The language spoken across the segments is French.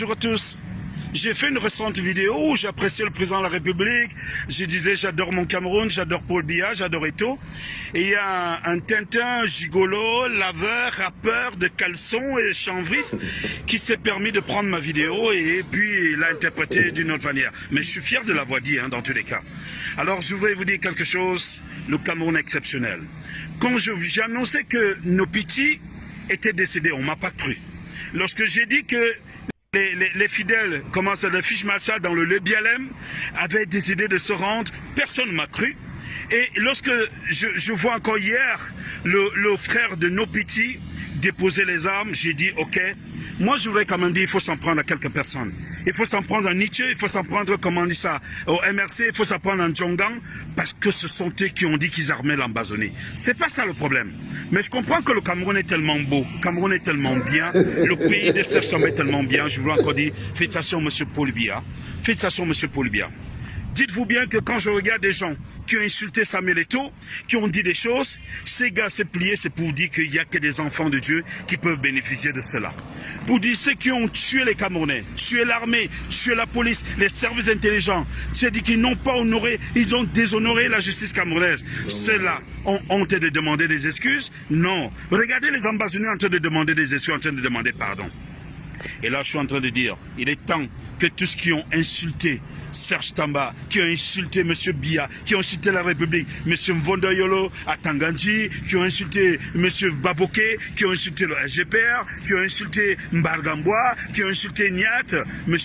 Bonjour à tous. J'ai fait une récente vidéo où j'appréciais le président de la République. Je disais j'adore mon Cameroun, j'adore Paul Biya, j'adore Eto'o. Et il y a un Tintin gigolo, laveur, rappeur de caleçon et chanvris qui s'est permis de prendre ma vidéo et puis l'a interprétée d'une autre manière. Mais je suis fier de l'avoir dit dans tous les cas. Alors je voudrais vous dire quelque chose, le Cameroun est exceptionnel. Quand j'ai annoncé que nos petits étaient décédés, on ne m'a pas cru. Lorsque j'ai dit que les fidèles, comment ça, le fiche Marshall dans le Bialem avaient décidé de se rendre, personne ne m'a cru. Et lorsque je vois encore hier le frère de nos petits déposer les armes, j'ai dit ok, moi je voudrais quand même dire il faut s'en prendre à quelques personnes. Il faut s'en prendre à Nietzsche, il faut s'en prendre, comment on dit ça, au MRC, il faut s'en prendre à Djongang, parce que ce sont eux qui ont dit qu'ils armaient l'Ambazonné. C'est pas ça le problème. Mais je comprends que le Cameroun est tellement beau, le Cameroun est tellement bien, le pays de Serge Tamba est tellement bien. Je voulais encore dire, félicitations M. Paul Biya. Félicitations M. Paul Biya. Dites-vous bien que quand je regarde des gens qui ont insulté Samuel Eto'o, qui ont dit des choses, ces gars s'est plié, c'est pour dire qu'il n'y a que des enfants de Dieu qui peuvent bénéficier de cela. Pour dire ceux qui ont tué les Camerounais, tué l'armée, tué la police, les services intelligents, c'est-à-dire qu'ils n'ont pas honoré, ils ont déshonoré la justice camerounaise. Ceux-là ont honte de demander des excuses? Non. Regardez les ambassadeurs en train de demander des excuses, en train de demander pardon. Et là, je suis en train de dire, il est temps que tous ceux qui ont insulté Serge Tamba, qui ont insulté M. Biya, qui ont insulté la République, M. Mvondoyolo à Tanganji, qui ont insulté M. Baboké, qui ont insulté le SGPR, qui ont insulté Mbargamboa, qui ont insulté Niat, M.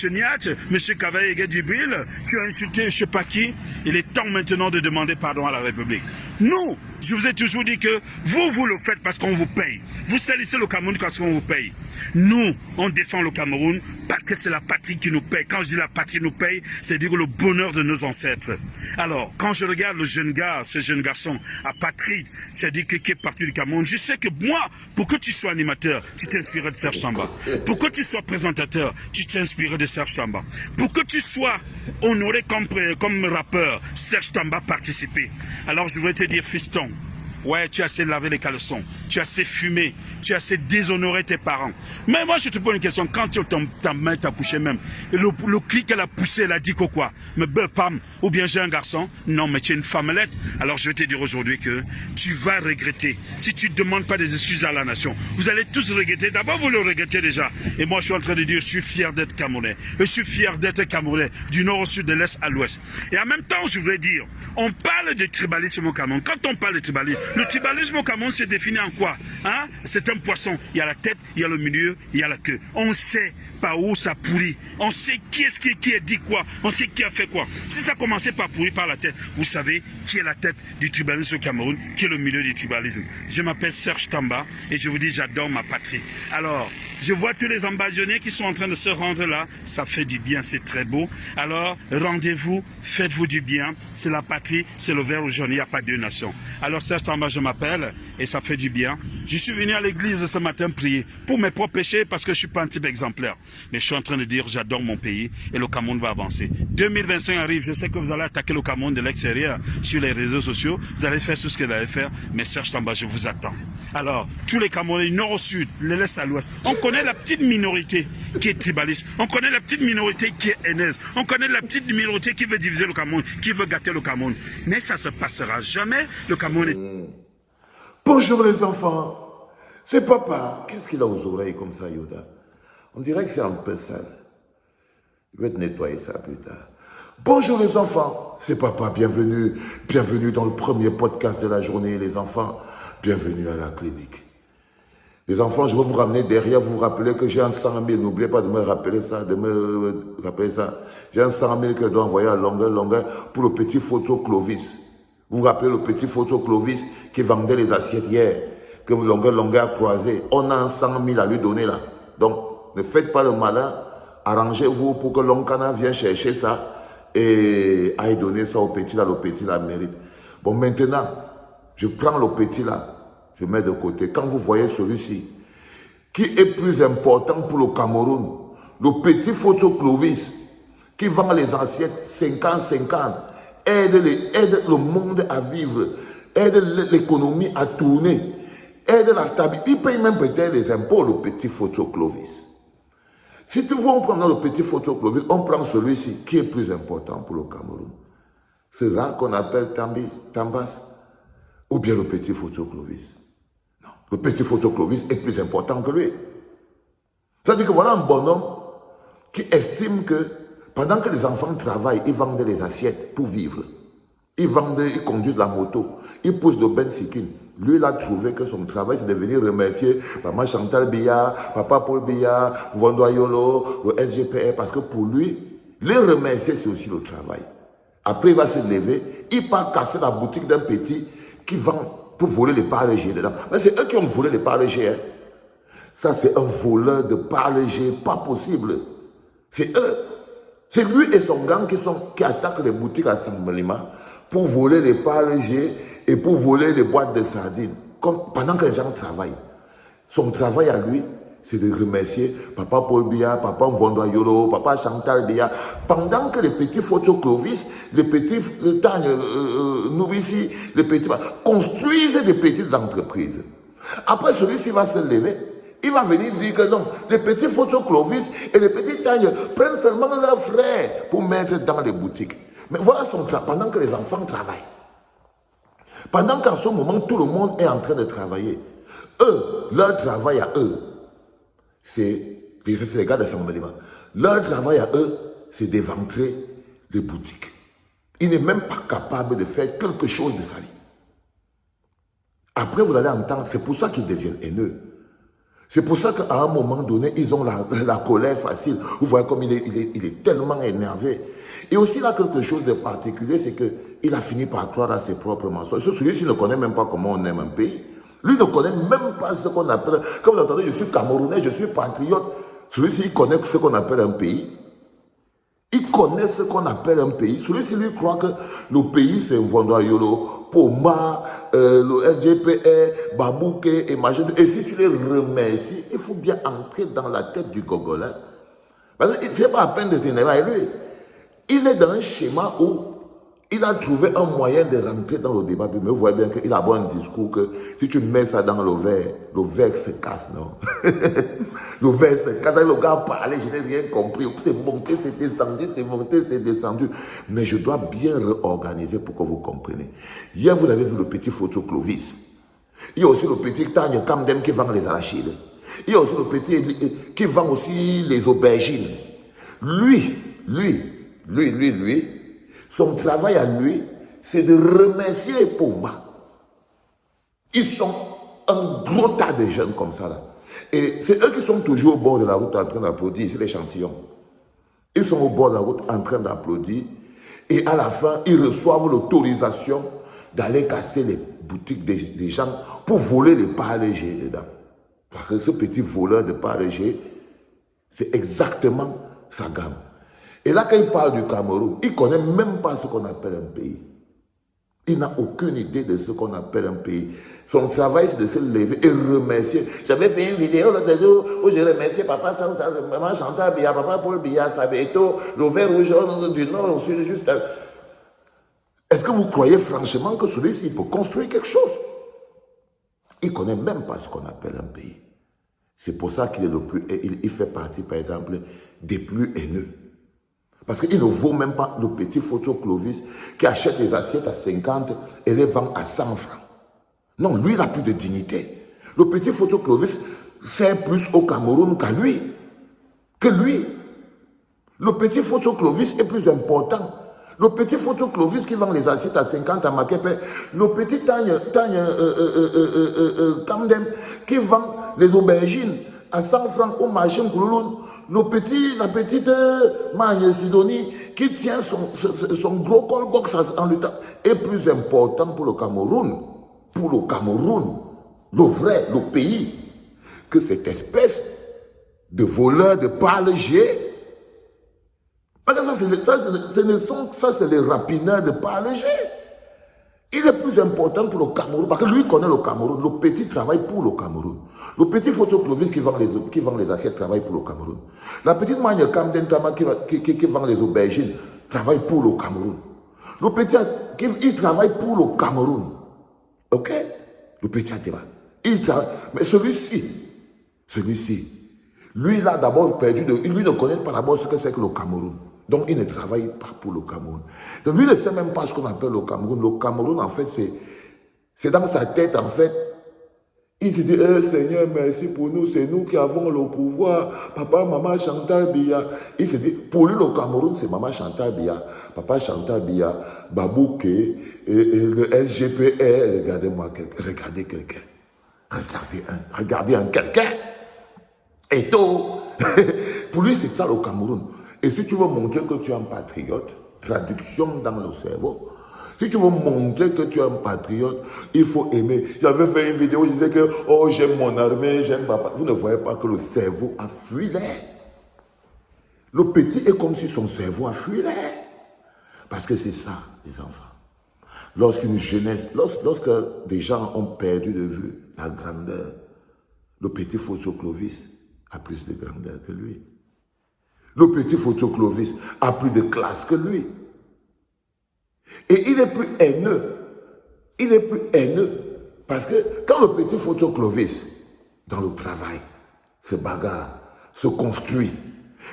Kavaye Dibril, qui ont insulté je ne sais pas qui. Il est temps maintenant de demander pardon à la République. Nous, je vous ai toujours dit que vous le faites parce qu'on vous paye. Vous salissez le Cameroun parce qu'on vous paye. Nous, on défend le Cameroun parce que c'est la patrie qui nous paye. Quand je dis la patrie nous paye, c'est dire le bonheur de nos ancêtres. Alors, quand je regarde le jeune gars, ce jeune garçon apatride, c'est-à-dire qui est parti du Cameroun, je sais que moi, pour que tu sois animateur, tu t'inspirais de Serge Tamba. Pour que tu sois présentateur, tu t'inspirais de Serge Tamba. Pour que tu sois honoré comme rappeur, Serge Tamba participé. Alors, je voudrais te dire, fiston, ouais, tu as assez lavé les caleçons, tu as assez fumé, tu as assez déshonoré tes parents. Mais moi, je te pose une question. Quand ta main t'a poussé même, le cri qu'elle a poussé, elle a dit quoi? Mais pam, ou bien j'ai un garçon? Non, mais tu es une femmelette. Alors je vais te dire aujourd'hui que tu vas regretter. Si tu ne demandes pas des excuses à la nation, vous allez tous regretter. D'abord, vous le regrettez déjà. Et moi, je suis en train de dire, je suis fier d'être Camerounais. Je suis fier d'être Camerounais, du nord au sud, de l'est à l'ouest. Et en même temps, je voudrais dire, on parle de tribalisme au Cameroun. Quand on parle de tribalisme, le tribalisme au Cameroun c'est défini en quoi? C'est un poisson. Il y a la tête, il y a le milieu, il y a la queue. On sait par où ça pourrit. On sait qui a dit quoi. On sait qui a fait quoi. Si ça commençait par pourrir par la tête, vous savez qui est la tête du tribalisme au Cameroun, qui est le milieu du tribalisme. Je m'appelle Serge Tamba et je vous dis j'adore ma patrie. Alors, je vois tous les ambassadeurs qui sont en train de se rendre là. Ça fait du bien, c'est très beau. Alors, rendez-vous, faites-vous du bien. C'est la patrie, c'est le vert ou jaune. Il n'y a pas deux nations. Alors, Serge Tamba, je m'appelle et ça fait du bien. Je suis venu à l'église ce matin prier pour mes propres péchés parce que je ne suis pas un type exemplaire. Mais je suis en train de dire j'adore mon pays et le Cameroun va avancer. 2025 arrive, je sais que vous allez attaquer le Cameroun de l'extérieur sur les réseaux sociaux. Vous allez faire tout ce que vous allez faire. Mais Serge Tamba, je vous attends. Alors, tous les Camerounais, nord au sud, de l'est à l'ouest, on connaît la petite minorité qui est tribaliste. On connaît la petite minorité qui est haineuse. On connaît la petite minorité qui veut diviser le Cameroun, qui veut gâter le Cameroun. Mais ça ne se passera jamais. Le Cameroun est... Bonjour les enfants. C'est papa. Qu'est-ce qu'il a aux oreilles comme ça, Yoda? On dirait que c'est un peu sale. Je vais te nettoyer ça plus tard. Bonjour les enfants. C'est papa. Bienvenue. Bienvenue dans le premier podcast de la journée, les enfants. Bienvenue à la clinique. Les enfants, je vais vous ramener derrière, vous vous rappelez que j'ai un 100 000, n'oubliez pas de me rappeler ça, J'ai un 100 000 que je dois envoyer à longueur pour le petit photo Clovis. Vous vous rappelez le petit photo Clovis qui vendait les assiettes hier, que longueur a croisé. On a un 100 000 à lui donner là. Donc, ne faites pas le malin, arrangez-vous pour que l'Oncana vienne chercher ça et aille donner ça au petit là, le petit là mérite. Bon, maintenant, je prends le petit là. Je mets de côté. Quand vous voyez celui-ci, qui est plus important pour le Cameroun, le petit photo Clovis, qui vend les assiettes 50-50, aide le monde à vivre, aide l'économie à tourner, aide la stabilité. Il paye même peut-être les impôts, le petit photo Clovis. Si tu veux, on prend le petit photo Clovis, on prend celui-ci qui est plus important pour le Cameroun. C'est là qu'on appelle Tambas, ou bien le petit photo Clovis. Non, le petit photo Clovis est plus important que lui. C'est-à-dire que voilà un bonhomme qui estime que pendant que les enfants travaillent, ils vendent les assiettes pour vivre. Ils conduisent la moto, ils poussent de Ben Sikin. Lui, il a trouvé que son travail, c'est de venir remercier maman Chantal Biya, papa Paul Biya, Vondo Yolo, le SGPR, parce que pour lui, les remercier, c'est aussi le travail. Après, il va se lever, il part casser la boutique d'un petit qui vend pour voler les parts légers dedans. Mais c'est eux qui ont volé les parts légers. Hein. Ça, c'est un voleur de parts légers, pas possible. C'est eux. C'est lui et son gang qui attaquent les boutiques à Saint-Malima pour voler les parts légers et pour voler les boîtes de sardines. Pendant que les gens travaillent. Son travail à lui, c'est de remercier papa Paul Biya, papa Mvondo Yolo, papa Chantal Biya. Pendant que les petits photos Clovis, les petits Tagne Noubissi, les petits construisent des petites entreprises. Après, celui-ci va se lever. Il va venir dire que non, les petits photos Clovis et les petits Tagne prennent seulement leurs frais pour mettre dans les boutiques. Mais voilà son travail, pendant que les enfants travaillent. Pendant qu'en ce moment, tout le monde est en train de travailler. Eux, leur travail à eux, c'est les gars de Saint-Malima. Leur travail à eux, c'est d'éventrer les boutiques. Il n'est même pas capable de faire quelque chose de sa vie. Après, vous allez entendre, c'est pour ça qu'ils deviennent haineux. C'est pour ça qu'à un moment donné, ils ont la colère facile. Vous voyez comme il est tellement énervé. Et aussi là, quelque chose de particulier, c'est qu'il a fini par croire à ses propres mensonges. Celui-ci ne connaît même pas comment on aime un pays. Lui ne connaît même pas ce qu'on appelle... Comme vous entendez, je suis Camerounais, je suis patriote. Celui-ci, il connaît ce qu'on appelle un pays. Il connaît ce qu'on appelle un pays. Celui-ci, lui, croit que le pays, c'est Mvondo Yolo, Poma, le SGPR, Babouké, et machin. Et si tu les remercies, il faut bien entrer dans la tête du Gogolais. Parce que c'est pas à peine de s'énerver lui. Il est dans un schéma où il a trouvé un moyen de rentrer dans le débat. Mais vous voyez bien qu'il a bon un discours que si tu mets ça dans le verre se casse, non? Le verre se casse. Le gars parlait, je n'ai rien compris. C'est monté, c'est descendu, c'est monté, c'est descendu. Mais je dois bien réorganiser pour que vous compreniez. Hier, vous avez vu le petit photo Clovis. Il y a aussi le petit Tagne Kamdem qui vend les arachides. Il y a aussi le petit qui vend aussi les aubergines. Lui, son travail à lui, c'est de remercier Pumba. Ils sont un gros tas de jeunes comme ça là. Et c'est eux qui sont toujours au bord de la route en train d'applaudir, c'est l'échantillon. Ils sont au bord de la route en train d'applaudir. Et à la fin, ils reçoivent l'autorisation d'aller casser les boutiques des gens pour voler les parts légers dedans. Parce que ce petit voleur de parts légers, c'est exactement sa gamme. Et là, quand il parle du Cameroun, il ne connaît même pas ce qu'on appelle un pays. Il n'a aucune idée de ce qu'on appelle un pays. Son travail, c'est de se lever et remercier. J'avais fait une vidéo l'autre jour où je remerciais papa maman Chantal Biya, papa Paul Biya, Sabeto, le vert rouge du nord au sud, juste. Est-ce que vous croyez franchement que celui-ci peut construire quelque chose? Il ne connaît même pas ce qu'on appelle un pays. C'est pour ça qu'il est le plus. Il fait partie, par exemple, des plus haineux. Parce qu'il ne vaut même pas le petit photo Clovis qui achète des assiettes à 50 et les vend à 100 francs. Non, lui, il n'a plus de dignité. Le petit photo Clovis sert plus au Cameroun qu'à lui. Que lui. Le petit photo Clovis est plus important. Le petit photo Clovis qui vend les assiettes à 50 à Makepe. Le petit Kamdem qui vend les aubergines à 100 francs au marché Koulouloun. La petite Magne Sidonie qui tient son gros call-box en l'état est plus important pour le Cameroun. Pour le Cameroun, le vrai, le pays, que cette espèce de voleur de parts légers. Parce que ça, c'est les rapineurs de parts légers. Il est plus important pour le Cameroun, parce que lui connaît le Cameroun. Le petit travaille pour le Cameroun. Le petit photo Clovis qui vend les assiettes travaille pour le Cameroun. La petite Magne Kamden Tama qui vend les aubergines travaille pour le Cameroun. Le petit, il travaille pour le Cameroun. Ok? Le petit Ateba. Il travaille. Mais celui-ci, Lui, il a d'abord perdu, lui ne connaît pas d'abord ce que c'est que le Cameroun. Donc, il ne travaille pas pour le Cameroun. Donc, lui ne sait même pas ce qu'on appelle le Cameroun. Le Cameroun, en fait, c'est dans sa tête, en fait. Il se dit, Seigneur, merci pour nous, c'est nous qui avons le pouvoir. Papa, maman Chantal Biya. Il se dit, pour lui, le Cameroun, c'est maman Chantal Biya, papa Chantal Biya, Babouké, et le SGPR. Regardez-moi, regardez quelqu'un. Regardez un quelqu'un. Et tout. Pour lui, c'est ça le Cameroun. Et si tu veux montrer que tu es un patriote, traduction dans le cerveau, si tu veux montrer que tu es un patriote, il faut aimer. J'avais fait une vidéo, je disais que, oh, j'aime mon armée, j'aime papa. Vous ne voyez pas que le cerveau a fui l'air. Le petit est comme si son cerveau a fui l'air. Parce que c'est ça, les enfants. Lorsqu'une jeunesse, lorsque des gens ont perdu de vue la grandeur, le petit Photo Clovis a plus de grandeur que lui. Le petit Photo Clovis a plus de classe que lui. Et il est plus haineux. Il est plus haineux. Parce que quand le petit Photo Clovis, dans le travail, se bagarre, se construit,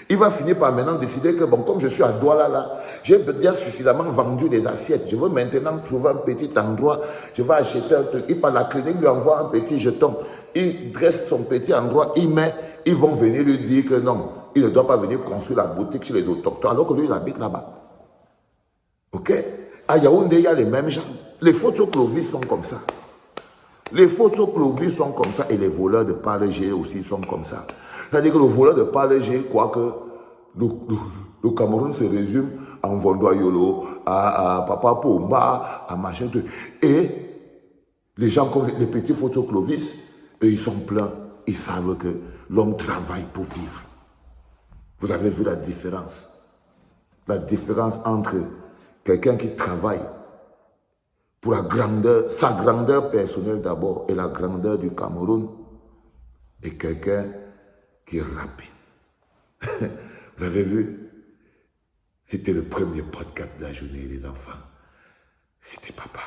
il va finir par maintenant décider que, bon, comme je suis à Douala là, j'ai déjà suffisamment vendu des assiettes. Je veux maintenant trouver un petit endroit. Je vais acheter un truc. Il part à la clinique, lui envoie un petit jeton. Il dresse son petit endroit, il met. Ils vont venir lui dire que non, il ne doit pas venir construire la boutique chez les docteurs, alors que lui, il habite là-bas. Ok? À Yaoundé, il y a les mêmes gens. Les Photo Clovis sont comme ça. Les Photo Clovis sont comme ça et les voleurs de Palais aussi sont comme ça. C'est-à-dire que le voleur de Palais croit que le Cameroun se résume à Vondoyolo, à Papa Poma, à machin. Et les gens comme les petits Photo Clovis, eux, ils sont pleins. Ils savent que l'homme travaille pour vivre. Vous avez vu la différence? La différence entre quelqu'un qui travaille pour la grandeur, sa grandeur personnelle d'abord et la grandeur du Cameroun, et quelqu'un qui rapide. Vous avez vu? C'était le premier podcast de la journée, les enfants. C'était papa.